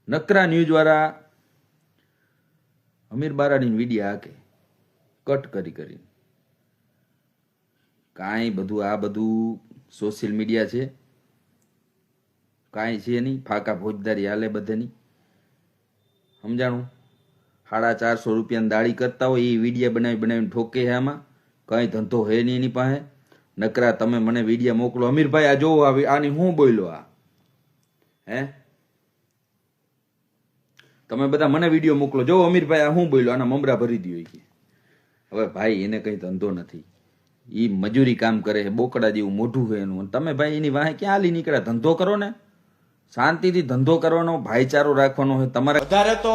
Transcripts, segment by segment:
નકરા ન્યૂઝવાળા અમીર બારાની video હાકે cut કરીને કાંઈ બધું આ બધું સોશિયલ મીડિયા છે, કાંઈ છે નહીં, ફાકા ફોજદારી હાલે બધાની સમજાણું। 450 રૂપિયાની દાળી કરતા હોય એ વિડીયો બનાવીને ઠોકે છે। આમાં કંઈ ધંધો હે નહીં એની પાસે। નકરા તમે મને વિડીયો મોકલો, અમીરભાઈ આ જોવો આની હું બોલ્યો આ હે, તમે બધા મને વિડીયો મોકલો, જો અમીરભાઈ આ હું બોલ્યો, આના મમરા ભરી દો કે। હવે ભાઈ એને કંઈ ધંધો નથી, એ મજૂરી કામ કરે છે, બોકડા જેવું મોઢું છે એનું। તમે ભાઈ એની વાહે ક્યાં હાલી નીકળ્યા? ધંધો કરો ને, શાંતિથી ધંધો કરવાનો, ભાઈચારો રાખવાનો છે તમારે। વધારે તો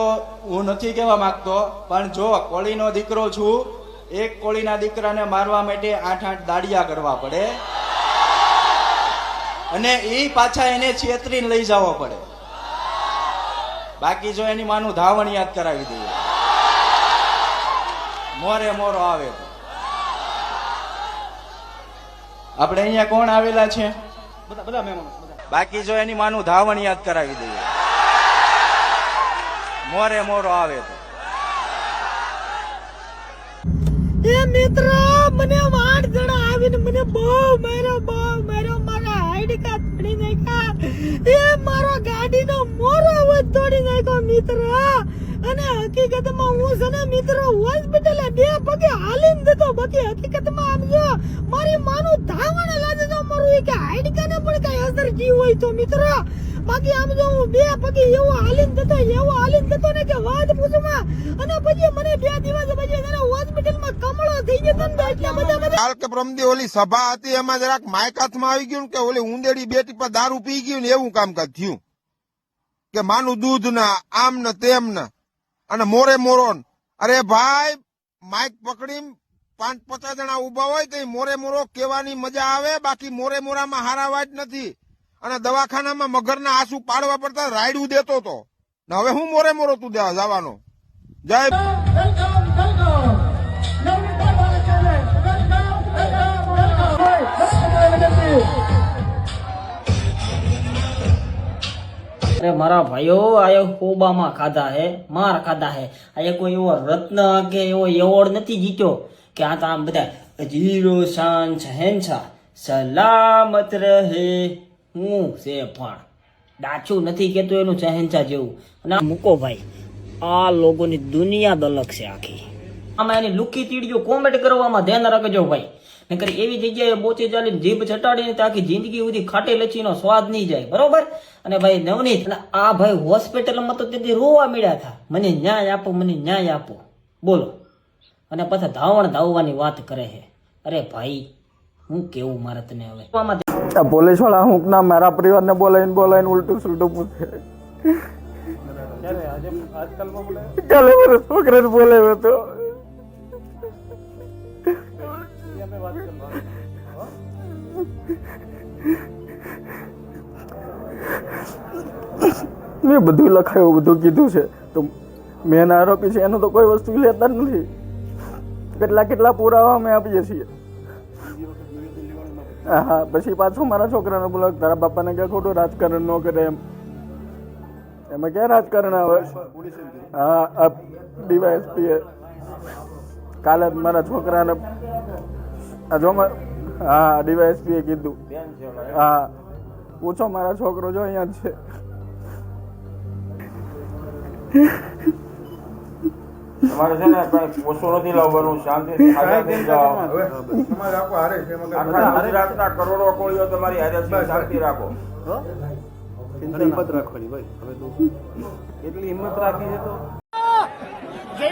હું નથી કહેવા માંગતો, પણ જો કોળીનો દીકરો છું, એક કોળીના દીકરાને મારવા માટે 8-8 દાડિયા કરવા પડે અને એ પાછા એને છેતરીને લઈ જવો પડે। બાકી જો એની માનું ધાવણ યાદ કરાવી દઈએ, મોરે મોરો આવે તો આપણે અહીંયા કોણ આવેલા છે? બધા મહેમાનો। બાકી જો એની માનું ધાવણ યાદ કરાવી દઈએ, મોરે મોરો આવે તો એ મિત્ર મને 8 જણા આવીને મને બહુ માર્યો મારા આઈડી કાર્ડ તોડી નાખ્યા, એ મારો ગાડીનો મોરો વધ તોડી નાખ્યો મિત્ર। અને હકીકતમાં હું છે ને મિત્ર હોસ્પિટલે 2 પગે હાલીને જતો, બાકી હકીકતમાં આમ જો મારી માનું ધાવણ લાગે તો મારું એ કે આઈડી કાર્ડ પણ કઈ અસર જી હોય તો મિત્ર, બાકી આમ જો હું 2 પગે એવો હાલીને જતો ને કે વાત પૂછમાં। અને પછી મને 2 દિવસ પછી જરા હોસ્પિટલમાં કમળો થઈ ગયો ને એટલા બધા કાલ કે પ્રમદી ઓલી સભા હતી એમાં જરાક માઇક હાથમાં આવી ગયું કે ઓલી ઉંદેડી બેટી પર દારૂ પી ગયું ને એવું કામકાજ થયું કે માનું દૂધ ના આમ ને તેમ ને અને મોરે મોરો। અરે ભાઈ માઇક પકડી 5-50 જણા ઉભા હોય તો મોરે મોરો કેવાની મજા આવે, બાકી મોરે મોરામાં હારા વાત નથી। અને દવાખાનામાં મગરના આંસુ પાડવા પડતા રાયડું દેતો હતો ને હવે હું મોરે મોરો તું દેવા જવાનો। જય अरे मारा भाइयों आयो कोबामा खाधा है, मार खाधा है। आये कोई एवो रत्न के एवो एवोर्ड नहीं जीत्यो कि आ तो आम बधा जीरो शान शहनशाह सलामत रहे हूँ से पण डाचू नहीं कहतो एनु शहनशाह जेवू। अने मूको भाई आ लोगोनी दुनिया द अलग से आखी आमा एनी लुकी तीड़ियो कॉमेंट करवामां ध्यान राखजो भाई, नकर एवी जग्याए बोचे चालीने जीभ चटाડીને તો આખી જિંદગી સુધી ખાટી લચ્છીનો સ્વાદ નહીં જાય, બરોબર। અને ભાઈ નવનીત આ ભાઈ હોસ્પિટલમાં તો તેથી રોવા મળ્યા હતા, મને ન્યાય આપો બોલો। અને પાછા ધાવવાની વાત કરે છે। અરે ભાઈ હું કેવું મારે તને હવે પોલીસ વાળા હું ના મારા પરિવારને બોલાવીને ઉલટું સુલટું પૂછે। કાલે મારા છોકરાને બોલાવ્યો હતો, મેં બધું લખાયું, બધું કીધું છે, તો મેન આરોપી છે એનું તો કોઈ વસ્તુ લેતા નથી। કેટલા પુરાવા અમે આપીએ છીએ। હા પછી પાછું મારા છોકરાને બોલો તારા બાપાને ક્યાં ખોટું રાજકારણ ન કરે એમાં ક્યાં રાજકારણ આવે? હા ડીવાયએસપી કાલે મારા છોકરાને હા ડીવાયએસપીએ કીધું, હા પૂછો મારા છોકરો જો અહીંયા જ છે। તમારે છે ને કઈ ઓછું નથી લાવવાનું, શાંતિથી થઈ જાઓ। ગુજરાતના કરોડો કોળીઓ તમારી હારે શાંતિ રાખો, હિંમત રાખવાની ભાઈ। હવે તો એટલી હિંમત રાખી છે તો જય